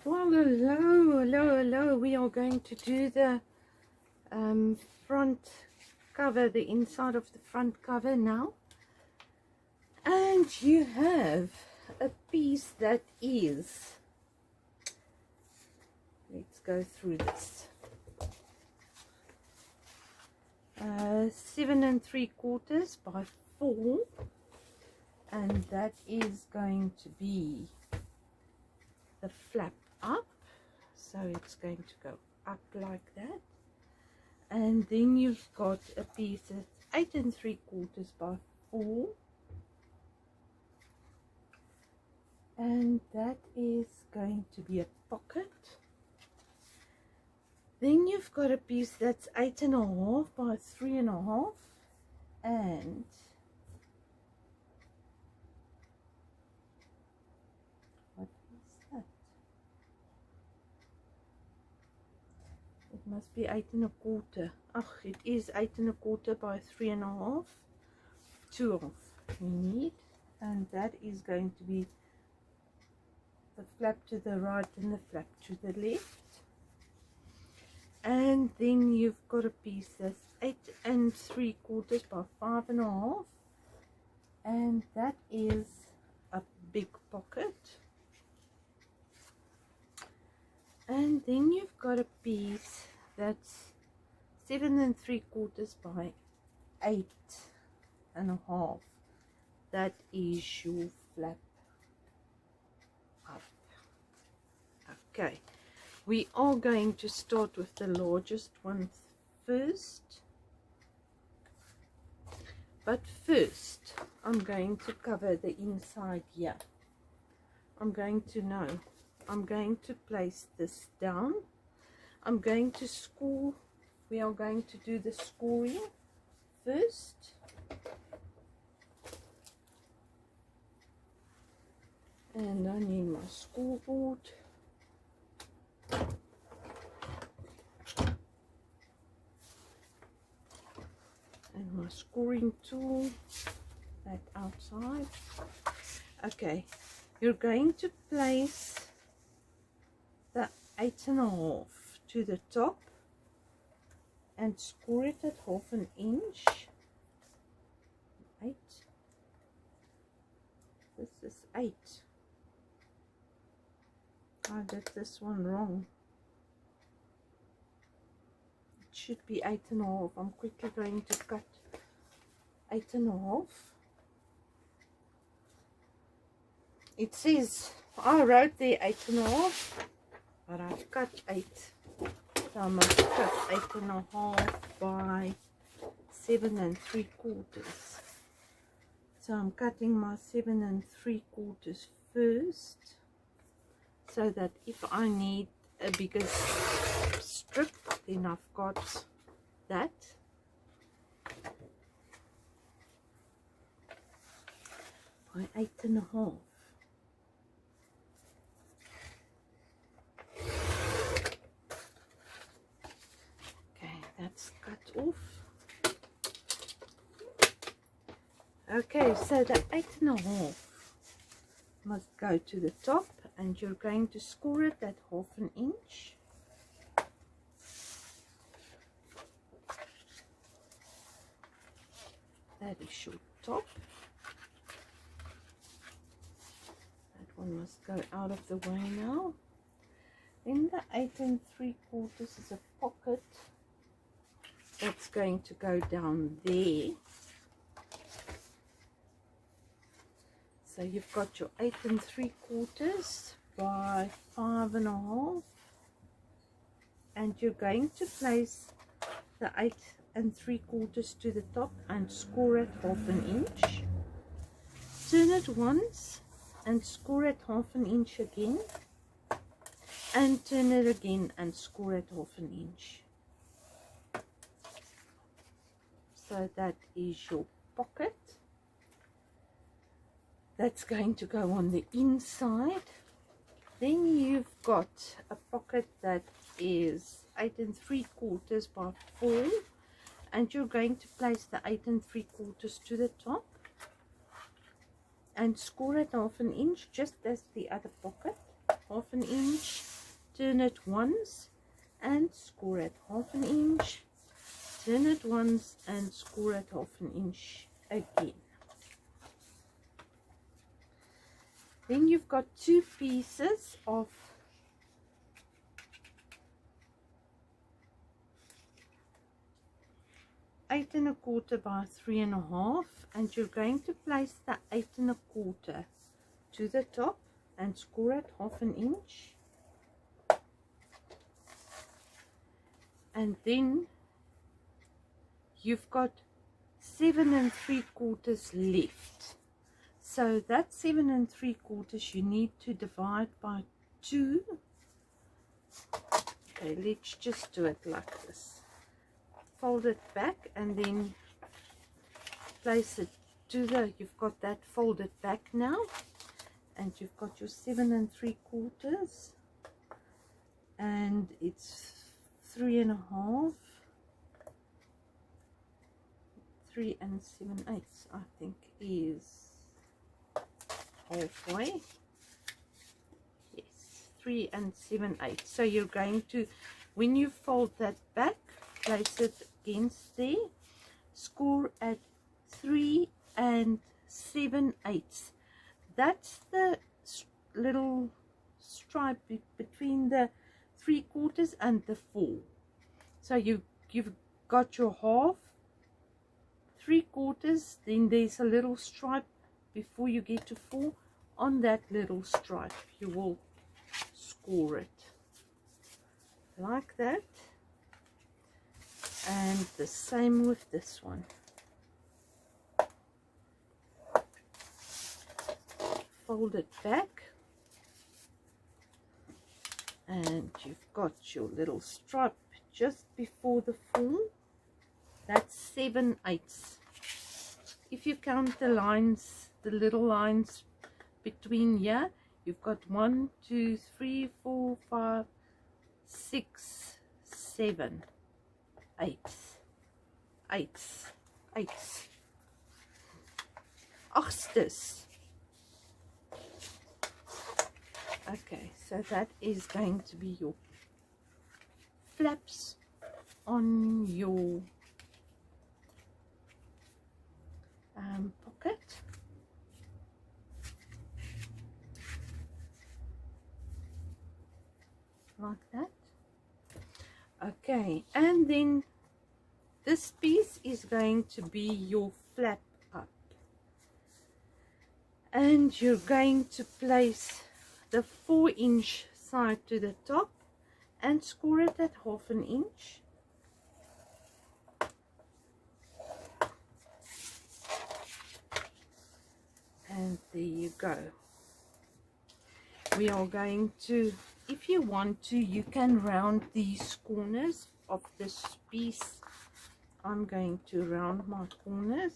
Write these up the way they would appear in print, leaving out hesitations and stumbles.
Well, hello. We are going to do the front cover, the inside of the front cover now. And you have a piece that is, let's go through this, 7 3/4 by 4, and that is going to be the flap up, so it's going to go up like that. And then you've got a piece that's 8 3/4 by 4, and that is going to be a pocket. Then you've got a piece that's 8 1/2 by 3 1/2, and what is that? It must be 8 1/4. Oh, it is 8 1/4 by 3 1/2, 2 you need, and that is going to be the flap to the right and the flap to the left. And then you've got a piece that's 8 3/4 by 5 1/2, and that is a big pocket. And then you've got a piece that's 7 3/4 by 8 1/2. That is your flap up. Okay, we are going to start with the largest one first. But first, I'm going to cover the inside here. I'm going to place this down. I'm going to score. We are going to do the scoring first. And I need my scoreboard. And my scoring tool, that outside. Okay, you're going to place the 8 1/2 to the top and score it at 1/2 inch. 8. This is 8. I did this one wrong. It should be 8 1/2. I'm quickly going to cut 8 1/2. It says, I wrote there 8 1/2, but I've cut 8. So I must cut 8 1/2 by 7 3/4. So I'm cutting my 7 3/4 first, so that if I need a bigger strip, then I've got that. By 8 1/2. Okay, that's cut off. Okay, so the 8 1/2 must go to the top, and you're going to score it at 1/2 inch. That is your top. That one must go out of the way now. Then the 8 3/4 is a pocket that's going to go down there. So you've got your 8 3/4 by 5 1/2, and you're going to place the 8 3/4 to the top and score it 1/2 inch. Turn it once and score it 1/2 inch again, and turn it again and score it 1/2 inch. So that is your pocket. That's going to go on the inside. Then you've got a pocket that is 8 3/4 by 4, and you're going to place the 8 3/4 to the top and score it 1/2 inch, just as the other pocket, 1/2 inch, turn it once and score at 1/2 inch, turn it once and score at 1/2 inch again. Then you've got 2 pieces of 8 1/4 by 3 1/2, and you're going to place the 8 1/4 to the top and score at 1/2 inch, and then you've got 7 3/4 left. So that 7 3/4 you need to divide by 2. Okay, let's just do it like this. Fold it back and then place it to the, you've got that folded back now, and you've got your 7 3/4, and it's 3 1/2, 3 7/8, I think is halfway. Yes, 3 7/8. So you're going to, when you fold that back, place it against there, score at 3 7/8. That's the little stripe between the 3/4 and the 4. So you've got your 1/2, 3/4, then there's a little stripe before you get to 4. On that little stripe you will score it like that, and the same with this one. Fold it back, and you've got your little stripe just before the 4. That's 7/8. If you count the lines, the little lines between here, you've got 1 2 3 4 5 6 7 8 8. Okay, so that is going to be your flaps on your pocket. Like that. Okay, and then this piece is going to be your flap up, and you're going to place the 4-inch side to the top and score it at 1/2 inch. And there you go. We are going to, if you want to, you can round these corners of this piece. I'm going to round my corners.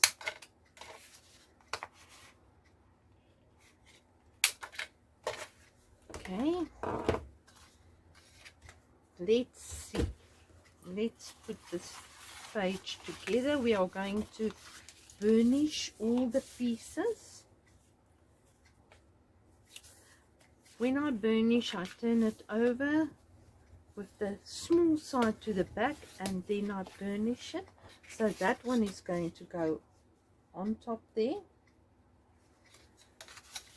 Okay, let's see. Let's put this page together. We are going to burnish all the pieces. When I burnish, I turn it over with the small side to the back, and then I burnish it. So that one is going to go on top there.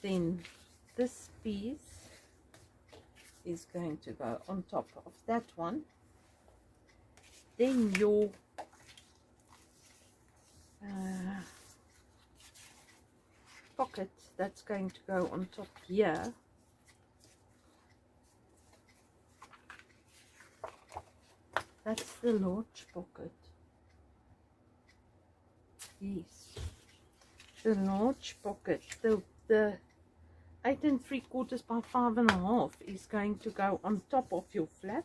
Then this piece is going to go on top of that one. Then your pocket, that's going to go on top here. That's the large pocket. Yes, the large pocket. The 8 3/4 by 5 1/2 is going to go on top of your flap.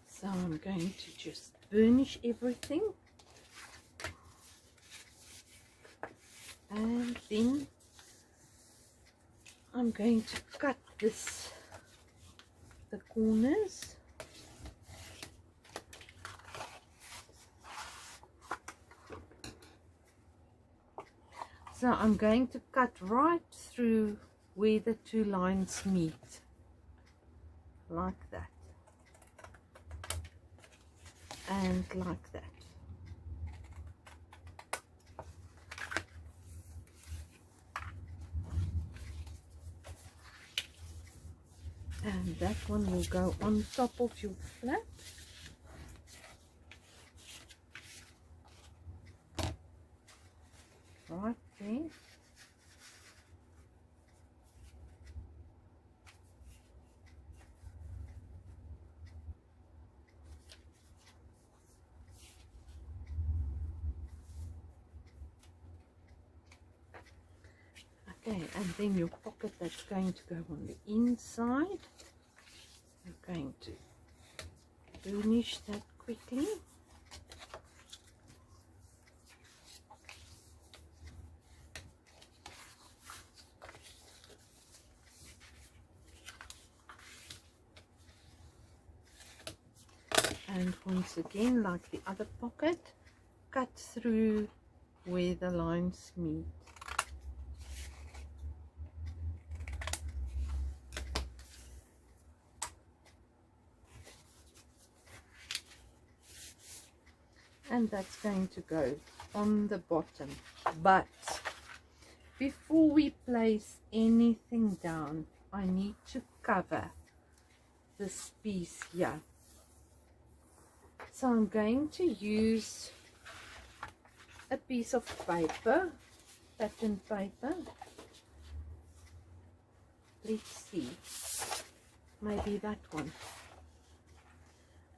So I'm going to just burnish everything, and then I'm going to cut the corners. So I'm going to cut right through where the two lines meet, like that, and like that. And that one will go on top of your flap. Right there. Okay, and then your pocket that's going to go on the inside. You're going to burnish that quickly. And once again, like the other pocket, cut through where the lines meet. And that's going to go on the bottom. But before we place anything down, I need to cover this piece here. So I'm going to use a piece of paper, pattern paper. Let's see, maybe that one.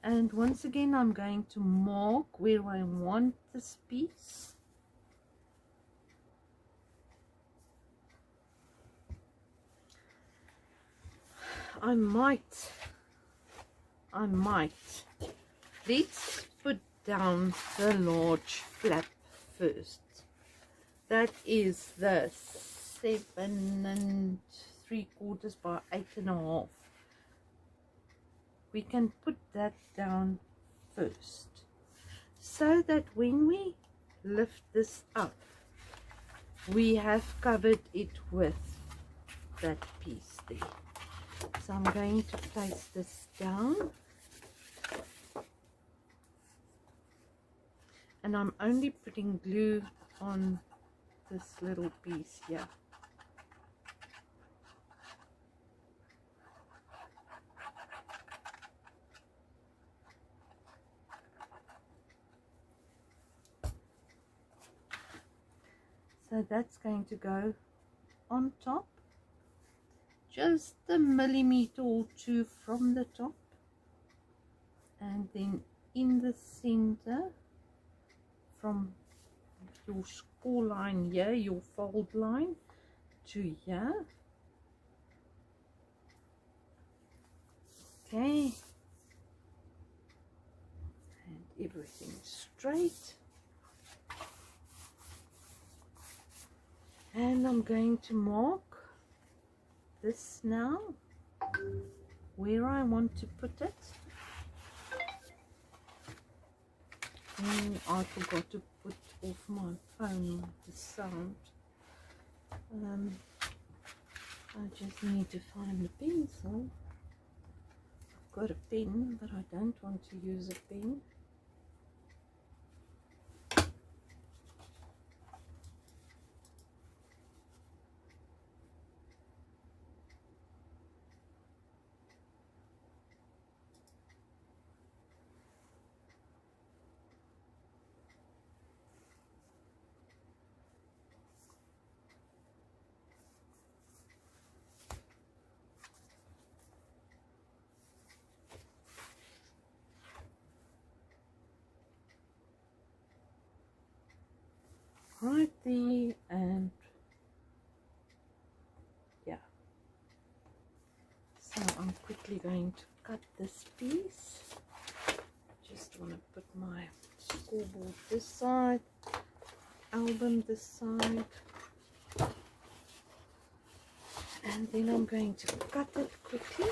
And once again, I'm going to mark where I want this piece. I might. Let's put down the large flap first. That is the 7 3/4 by 8.5. We can put that down first, so that when we lift this up, we have covered it with that piece there. So I'm going to place this down, and I'm only putting glue on this little piece here. So that's going to go on top, just a millimeter or two from the top, and then in the center from your score line here, your fold line, to here. Okay, and everything straight. And I'm going to mark this now, where I want to put it. I forgot to put off my phone, the sound. I just need to find the pencil. I've got a pen, but I don't want to use a pen. Right there, and yeah, so I'm quickly going to cut this piece. Just want to put my scoreboard this side, album this side, and then I'm going to cut it quickly.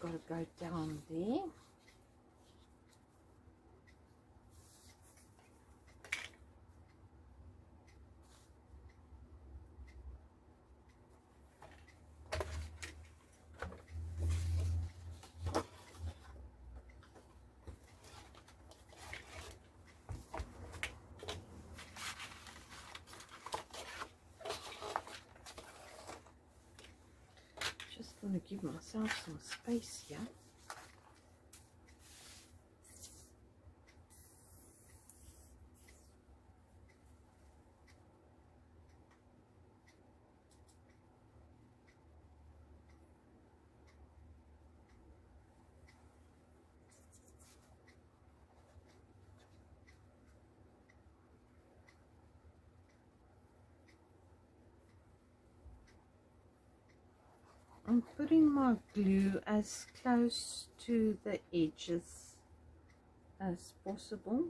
got to go down there. Just want to give myself some space here. I'm putting my glue as close to the edges as possible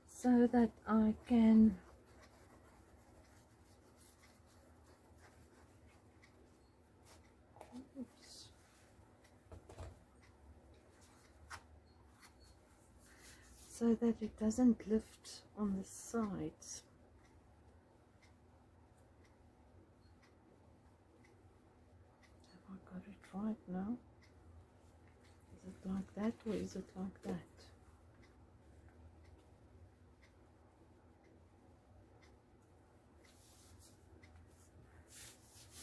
so that I can so that it doesn't lift on the sides. Have I got it right now? Is it like that or is it like that?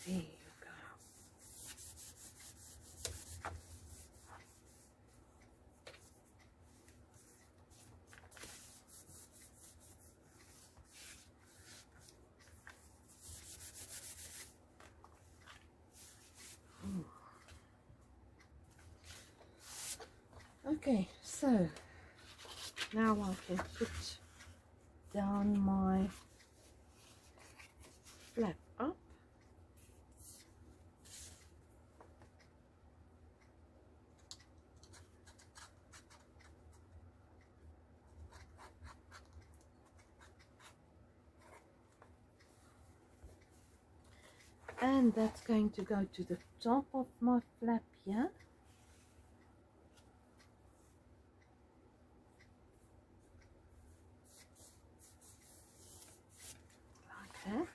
There you go. Okay, so now I can put down my flap up. And that's going to go to the top of my flap here. Like that.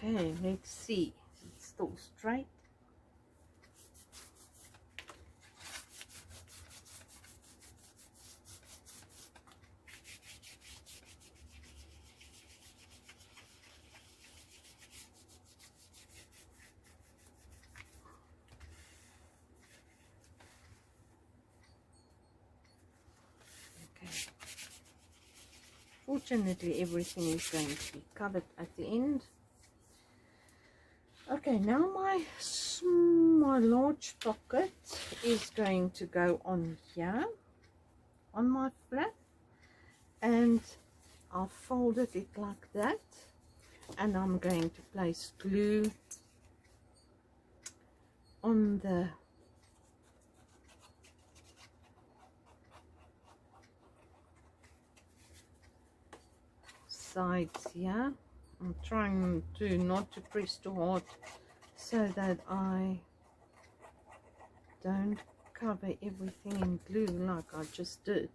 Okay, let's see. It's still straight. Okay. Fortunately, everything is going to be covered at the end. Okay, now my large pocket is going to go on here on my flap, and I've folded it like that, and I'm going to place glue on the sides here. I'm trying to not to press too hard so that I don't cover everything in glue like I just did.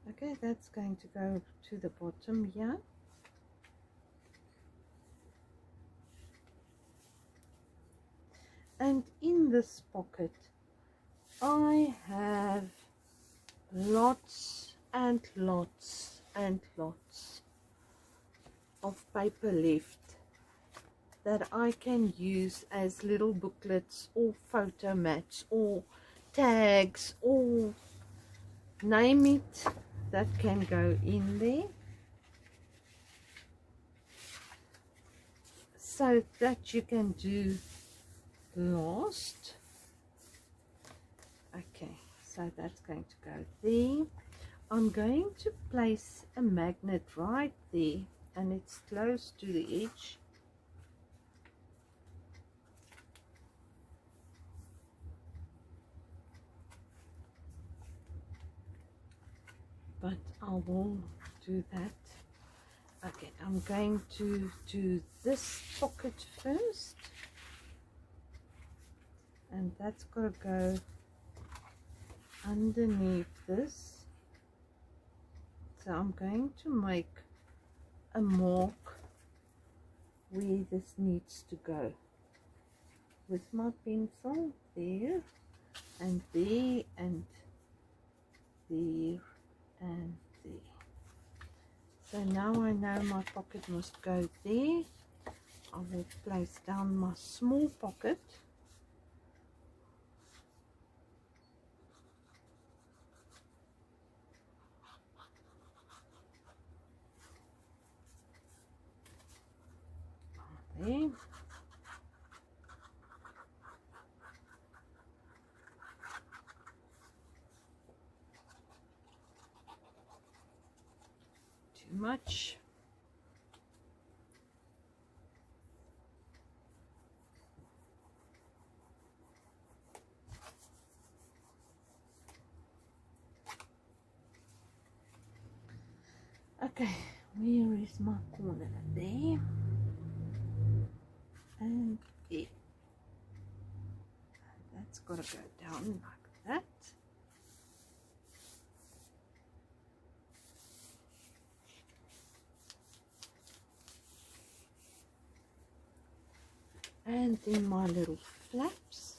Okay, that's going to go to the bottom here. And in this pocket I have lots and lots and lots of paper left that I can use as little booklets or photo mats or tags or name it, that can go in there, so that you can do last. Okay, so that's going to go there. I'm going to place a magnet right there, and it's close to the edge. But I will do that. Okay, I'm going to do this pocket first, and that's got to go underneath this. So I'm going to make a mark where this needs to go with my pencil, there and there and there and there. So now I know my pocket must go there. I will place down my small pocket. There. Too much. Okay, where is my corner? There and there. That's got to go down like that. And then my little flaps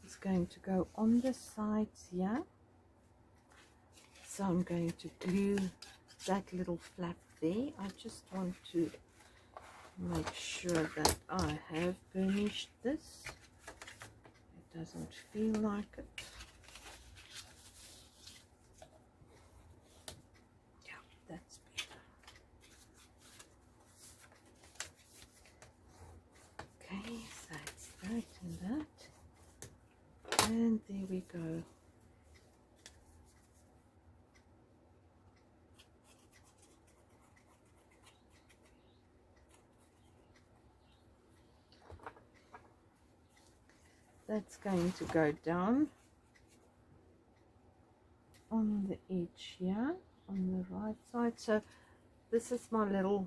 is going to go on the sides here. So I'm going to glue that little flap there. I just want to make sure that I have burnished this. It doesn't feel like it. Yeah, that's better. Okay, so it's that and that. And there we go. That's going to go down on the edge here, on the right side. So this is my little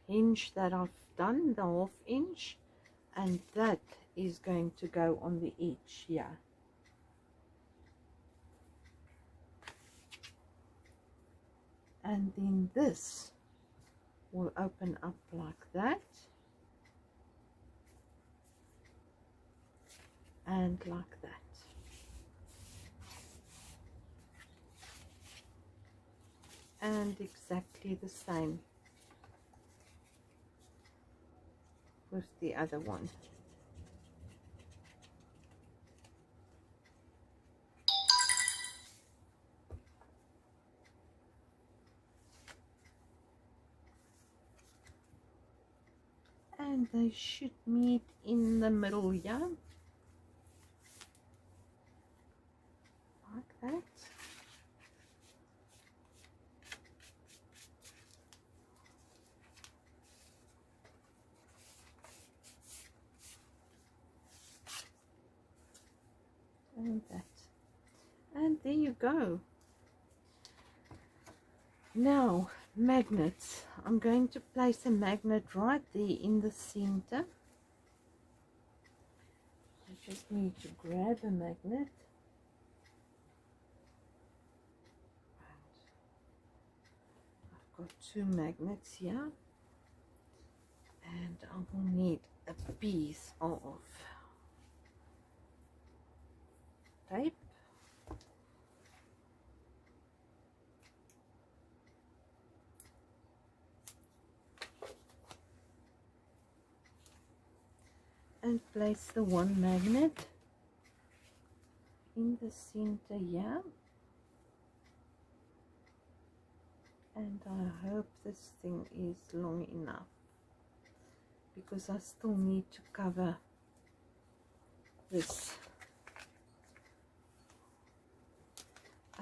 hinge that I've done, the ½ inch, and that is going to go on the edge here. And then this will open up like that, and like that. And exactly the same with the other one. And they should meet in the middle here, like that. And that. And there you go. Now, magnets. I'm going to place a magnet right there in the center. I just need to grab a magnet. I've got 2 magnets here. And I will need a piece of tape. And place the one magnet in the center here. And I hope this thing is long enough, because I still need to cover this.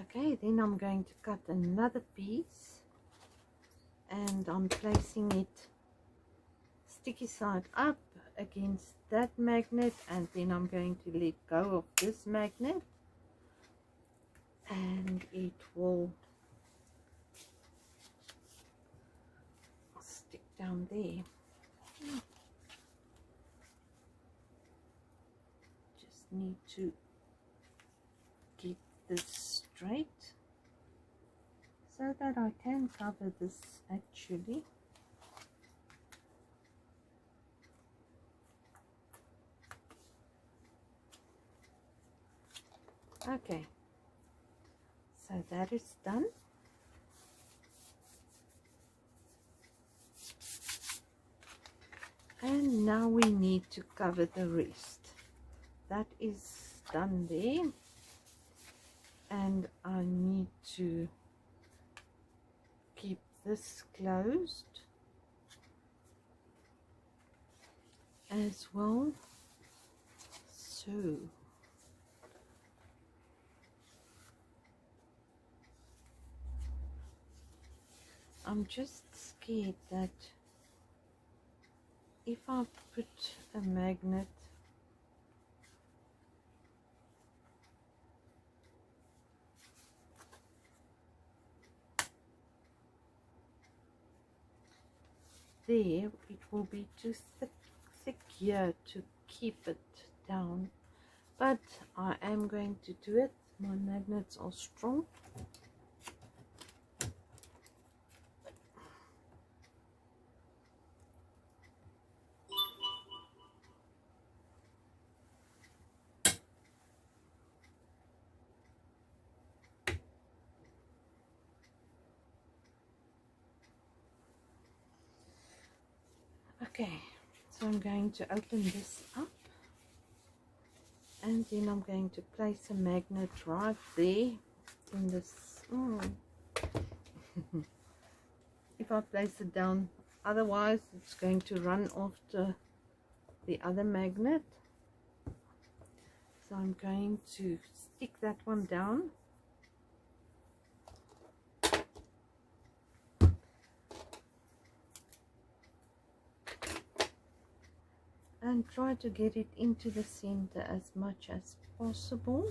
Okay, then I'm going to cut another piece, and I'm placing it sticky side up against that magnet, and then I'm going to let go of this magnet, and it will stick down there. Just need to keep this straight so that I can cover this actually. Okay, so that is done. And now we need to cover the rest. That is done there, and I need to keep this closed as well. So I'm just scared that if I put a magnet there, it will be too thick here to keep it down, but I am going to do it. My magnets are strong. Okay, so I'm going to open this up, and then I'm going to place a magnet right there in this. If I place it down, otherwise it's going to run after the other magnet. So I'm going to stick that one down. And try to get it into the center as much as possible.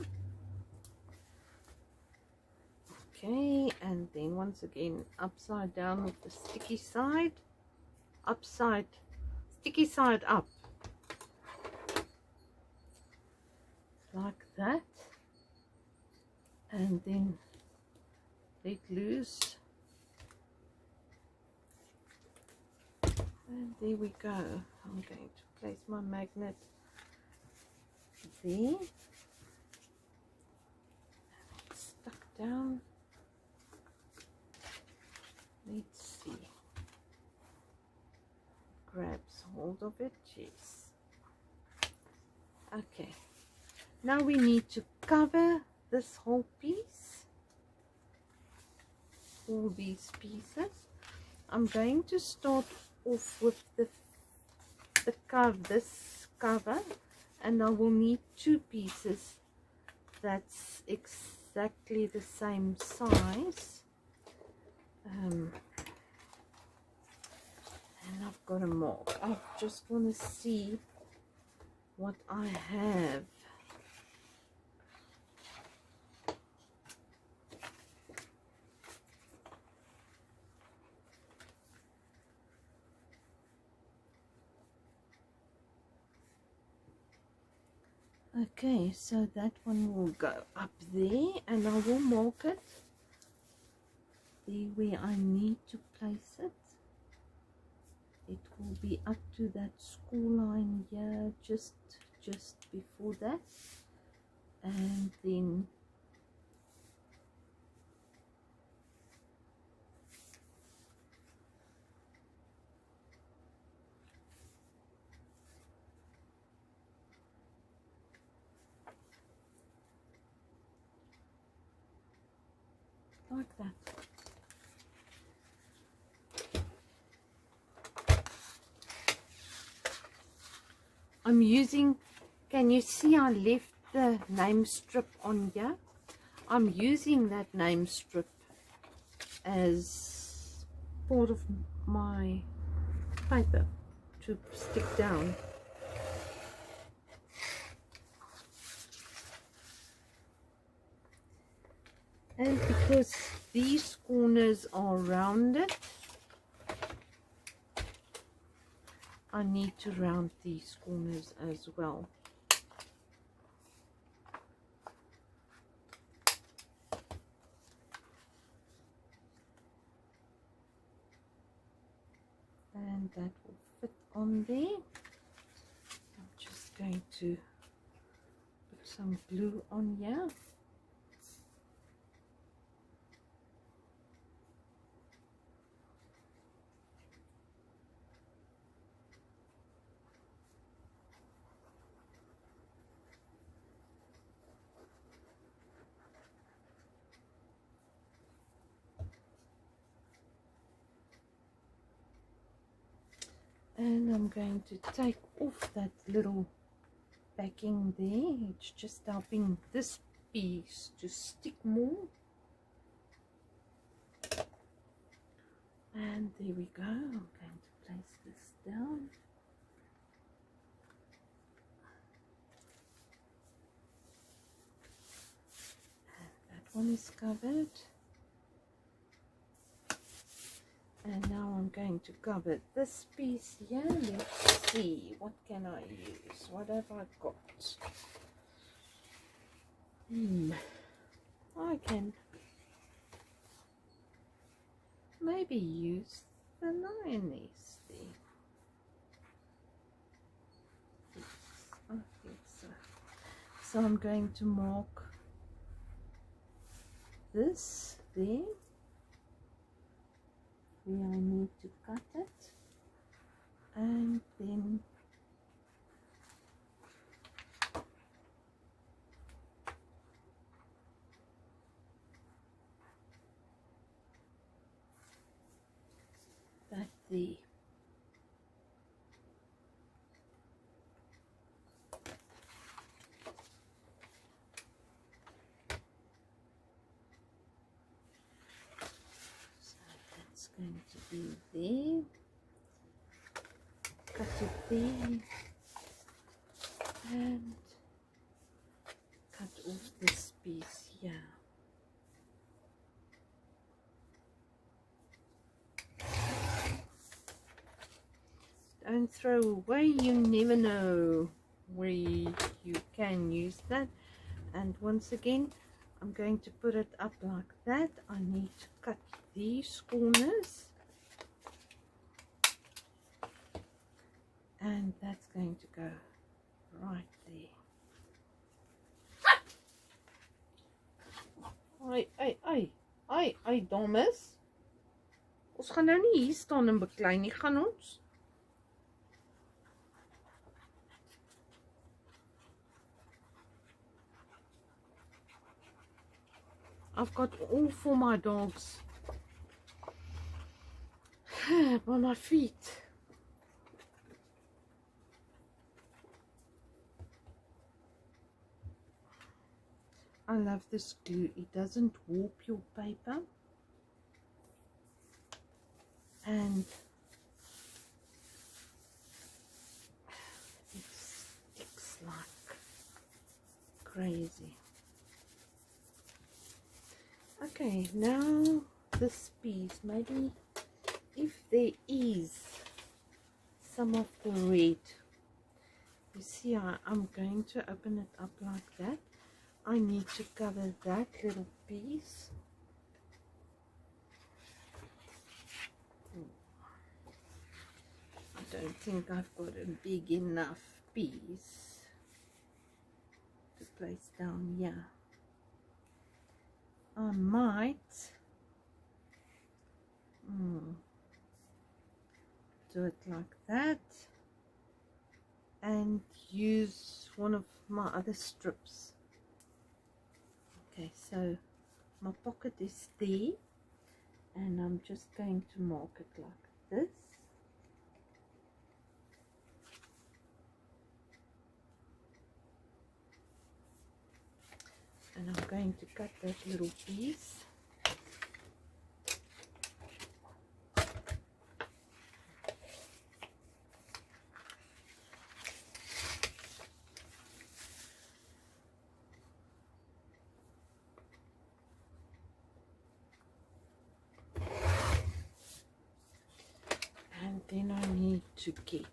Okay, and then once again upside down with the sticky side, sticky side up, like that, and then let loose, and there we go. I'm going to place my magnet there, it's stuck down. Let's see, grabs hold of it. Yes. Okay, now we need to cover this whole piece, all these pieces. I'm going to start off with this cover, and I will need two pieces that's exactly the same size. And I've got a mark. I just want to see what I have. Okay, so that one will go up there, and I will mark it there where I need to place it. it will be up to that school line here, just before that, and then like that. I'm using, can you see I left the name strip on here? I'm using that name strip as part of my paper to stick down. And because these corners are rounded, I need to round these corners as well. And that will fit on there. I'm just going to put some glue on here. And I'm going to take off that little backing there. It's just helping this piece to stick more. And there we go. I'm going to place this down. And that one is covered. And now I'm going to cover this piece here. Let's see, what can I use? What have I got? I can maybe use the lioness there. Yes, I think so. So I'm going to mark this there, where I need to cut it, and then that there. So that's going to be there. Cut it there and cut off this piece here. Don't throw away, you never know where you can use that. And once again, I'm going to put it up like that. I need to cut these corners, and that's going to go right there. Ai, dames. Ons gaan nou nie hier staan en beklei nie, gaan ons? I've got all for my dogs by my feet. I love this glue. It doesn't warp your paper, and it sticks like crazy. Okay, now this piece, maybe if there is some of the red, you see I'm going to open it up like that. I need to cover that little piece. don't think I've got a big enough piece to place down here. I might do it like that and use one of my other strips. Okay, so my pocket is there, and I'm just going to mark it like this. And I'm going to cut that little piece. And then I need to get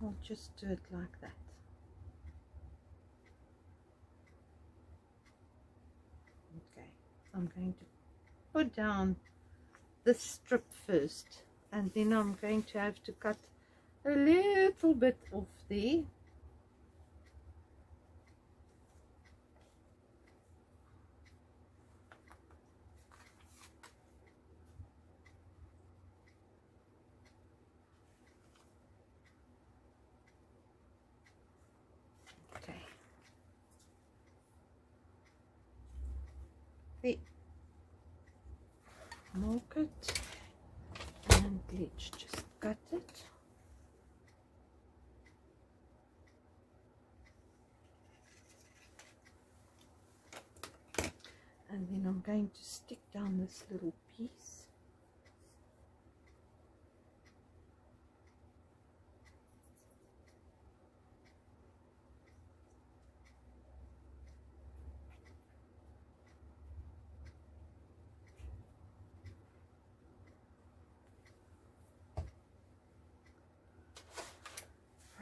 I'll just do it like that. Okay, I'm going to put down this strip first, and then I'm going to have to cut a little bit off there. Okay. There. Mark it, and let's just cut it. And then I'm going to stick down this little piece.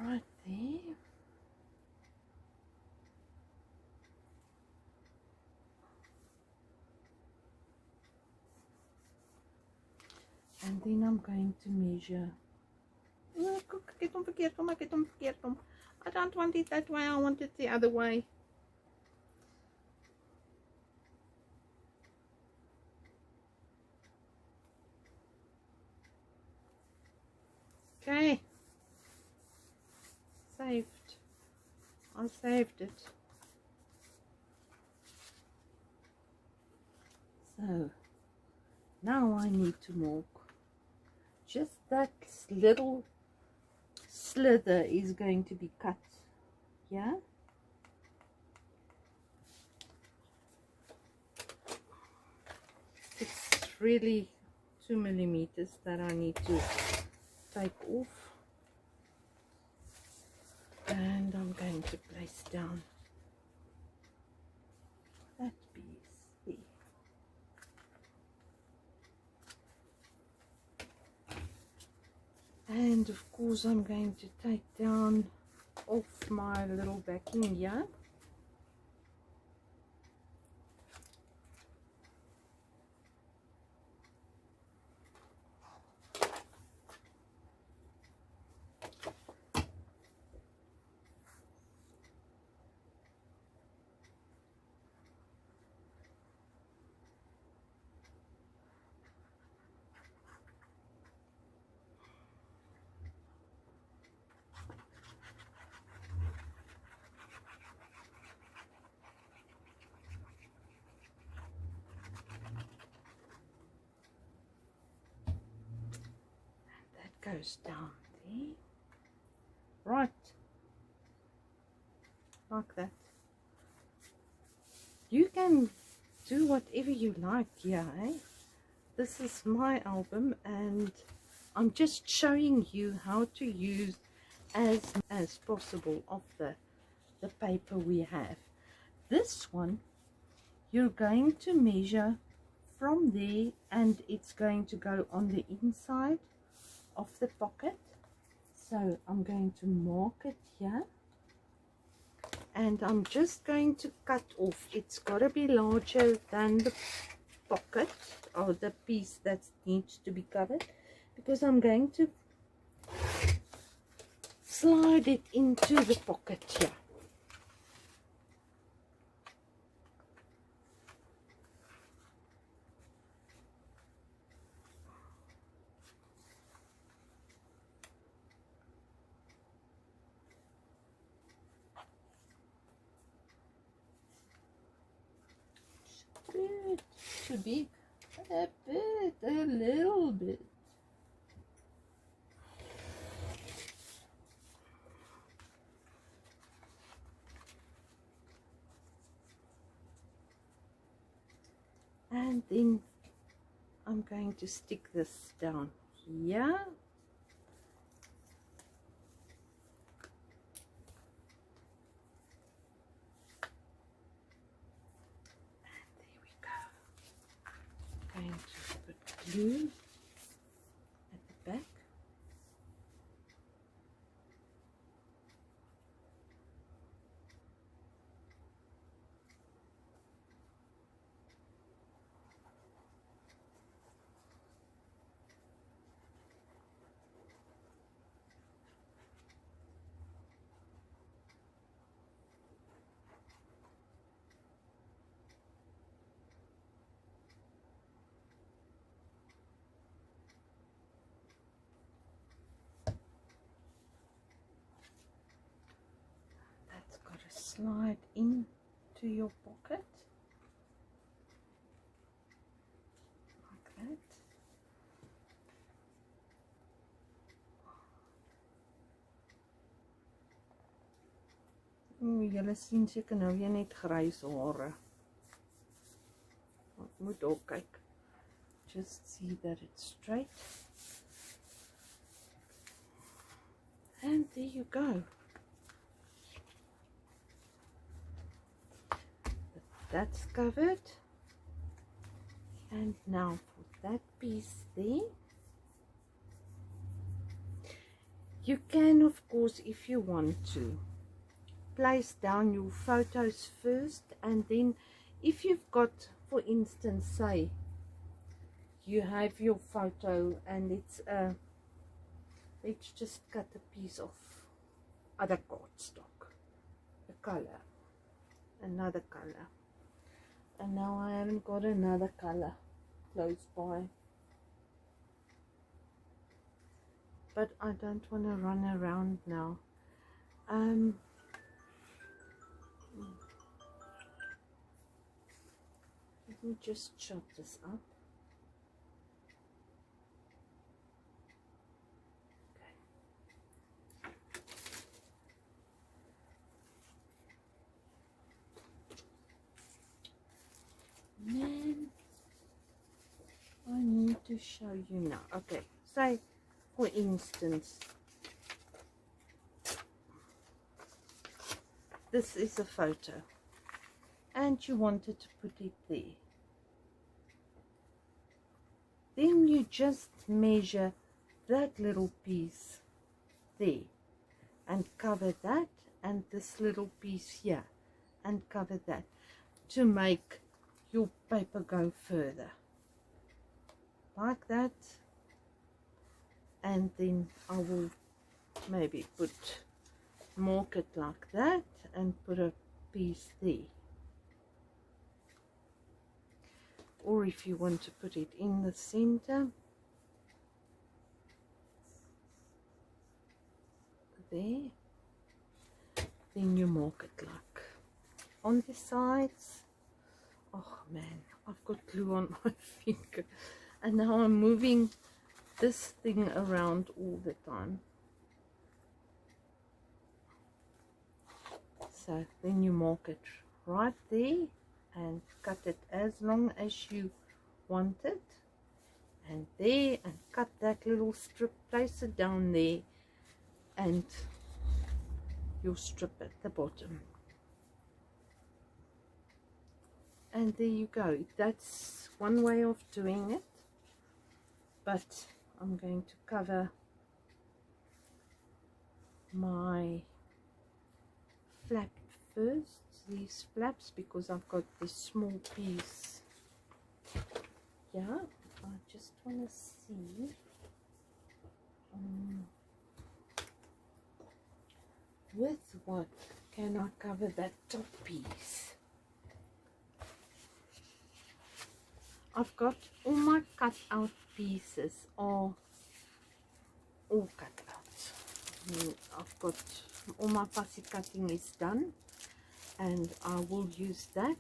Right there. And then I'm going to measure. I don't want it that way, I want it the other way. Okay. Saved. I saved it. So now I need to mark just that little slither is going to be cut. Yeah. It's really 2 millimeters that I need to take off. And I'm going to place down that piece there. And of course I'm going to take down off my little backing here. Goes down there, right, like that. You can do whatever you like here, eh? This is my album, and I'm just showing you how to use as possible of the paper we have. this one, you're going to measure from there, and it's going to go on the inside of the pocket. So I'm going to mark it here, and I'm just going to cut off. It's got to be larger than the pocket or the piece that needs to be covered, because I'm going to slide it into the pocket here. Bit too big, a little bit. And then I'm going to stick this down here. Going to put glue at the back. That's got to slide into your pocket like that. Julle sien seker nou weer net grys hare. Ek moet ook kyk. Just see that it's straight. And there you go. That's covered. And now for that piece there, you can, of course, if you want to, place down your photos first, and then if you've got, for instance, say you have your photo and it's let's just cut a piece of other cardstock, a color, another color, and now I haven't got another color close by, but I don't want to run around now. Let me just chop this up. Then I need to show you now. Okay, say for instance, this is a photo and you wanted to put it there. Then you just measure that little piece there and cover that, and this little piece here and cover that, to make your paper go further like that. And then I will maybe mark it like that and put a piece there. Or if you want to put it in the center, there, then you mark it like on the sides. Oh man, I've got glue on my finger, and now I'm moving this thing around all the time. So then you mark it right there and cut it as long as you want it, and there, and cut that little strip, place it down there, and you'll strip at the bottom. And there you go. That's one way of doing it, but I'm going to cover my flap first, these flaps, because I've got this small piece. Yeah, I just want to see with what can I cover that top piece. I've got all my cut out pieces are all cut out. I've got all my fussy cutting is done, and I will use that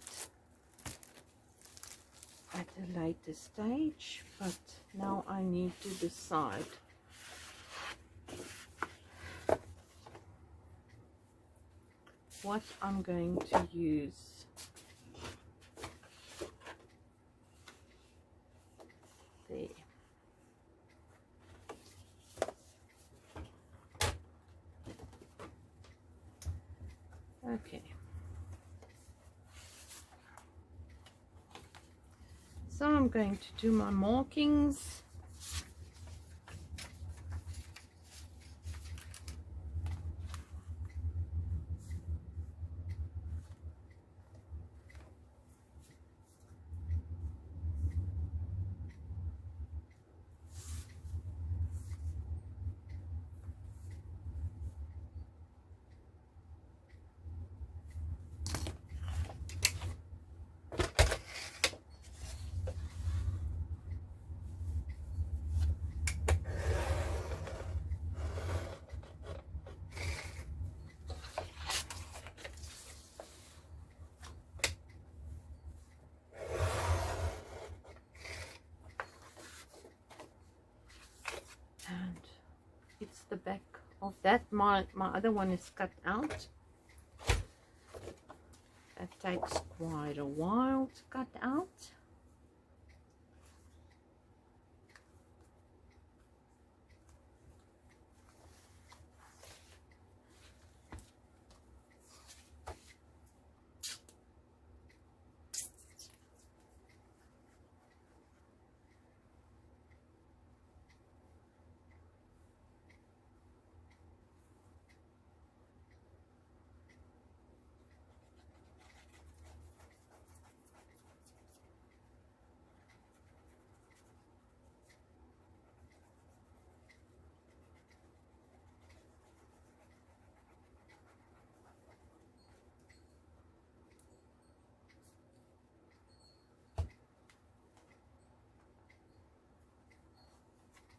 at a later stage, but now I need to decide what I'm going to use. There. Okay. So I'm going to do my markings. And it's the back of that. My other one is cut out. That takes quite a while to cut out.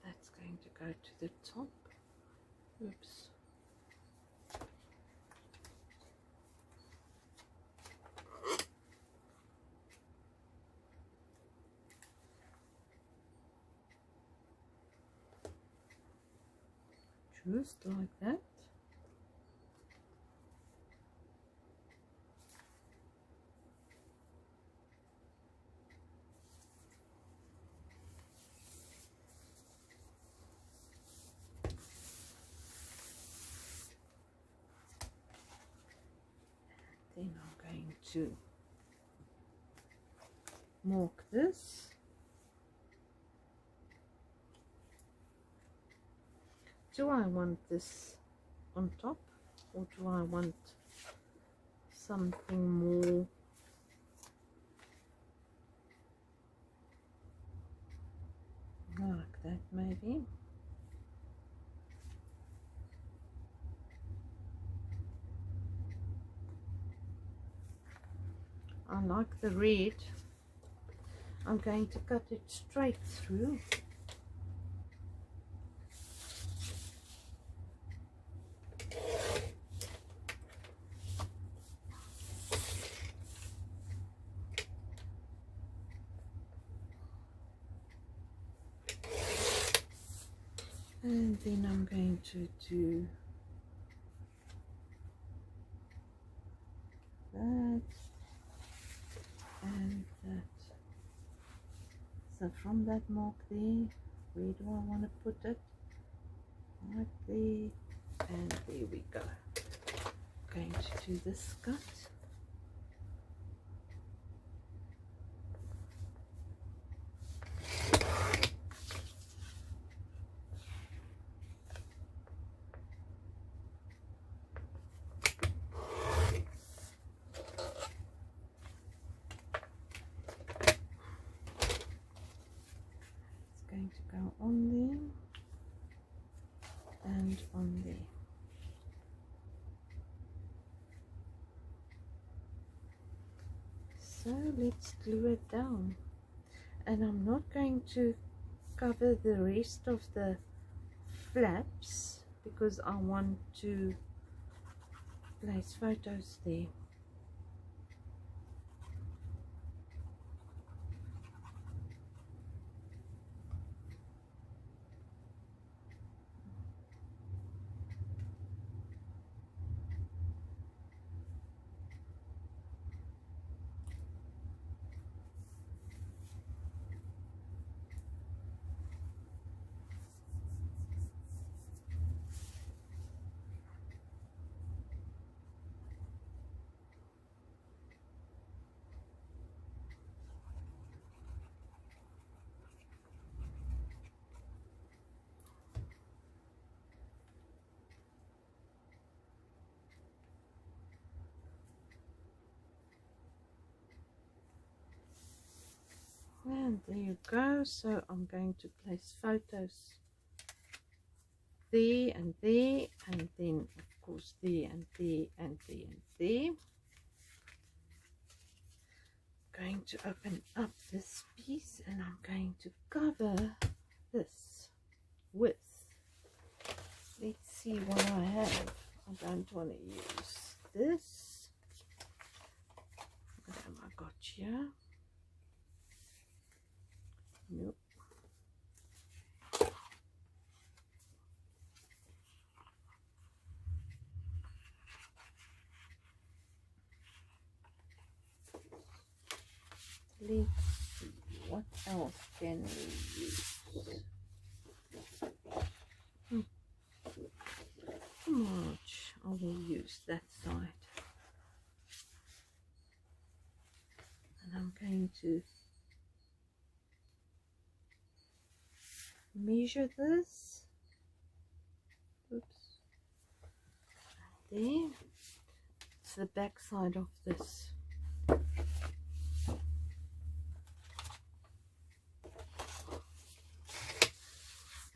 That's going to go to the top. Oops. Just like that. Then I'm going to mark this. Do I want this on top, or do I want something more like that maybe? I like the red. I'm going to cut it straight through. And then I'm going to do that and that. So from that mark there, where do I want to put it? Right there, and there we go. I'm going to do this cut. go on there and on there. So let's glue it down, and I'm not going to cover the rest of the flaps because I want to place photos there. And there you go. So I'm going to place photos there, and then of course there and there and there and there. I'm going to open up this piece, and I'm going to cover this with, let's see what I have. I don't want to use this. What have I got here? Nope. Let's see, what else can we use? March, I will use that side. And I'm going to measure this. Oops. There. It's the back side of this.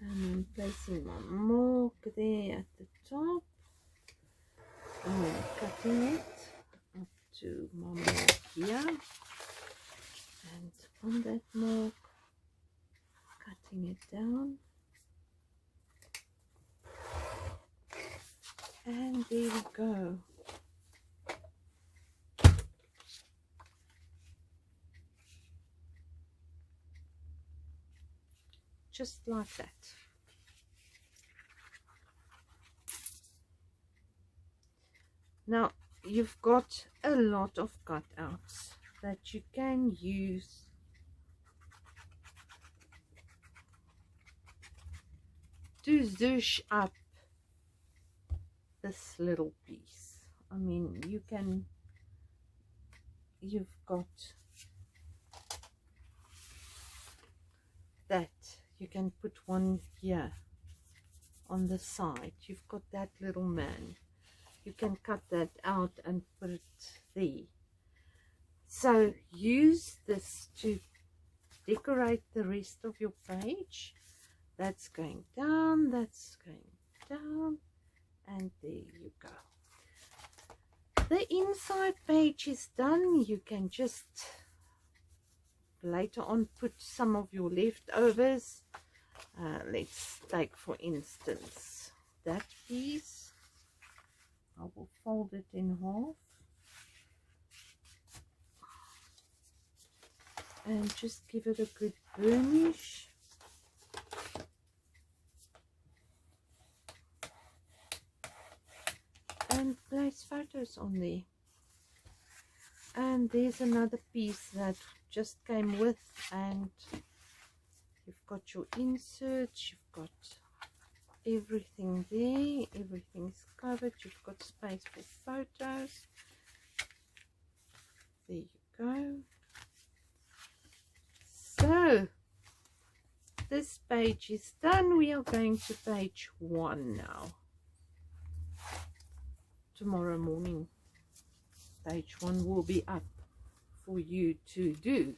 And I'm placing my mark there at the top. And I'm cutting it up to my mark here. And on that mark, cutting it down. And there we go. Just like that. Now you've got a lot of cutouts that you can use to zhuzh up this little piece. I mean, you've got that. You can put one here on the side. You've got that little man. You can cut that out and put it there. So use this to decorate the rest of your page. That's going down, that's going down, and there you go. The inside page is done. You can just later on put some of your leftovers. Let's take, for instance, that piece. I will fold it in half and just give it a good burnish. And place photos on there. And there's another piece that just came with, and you've got your inserts, you've got everything there, everything's covered, you've got space for photos. There you go. So this page is done. We are going to page 1 now. Tomorrow morning page 1 will be up for you to do.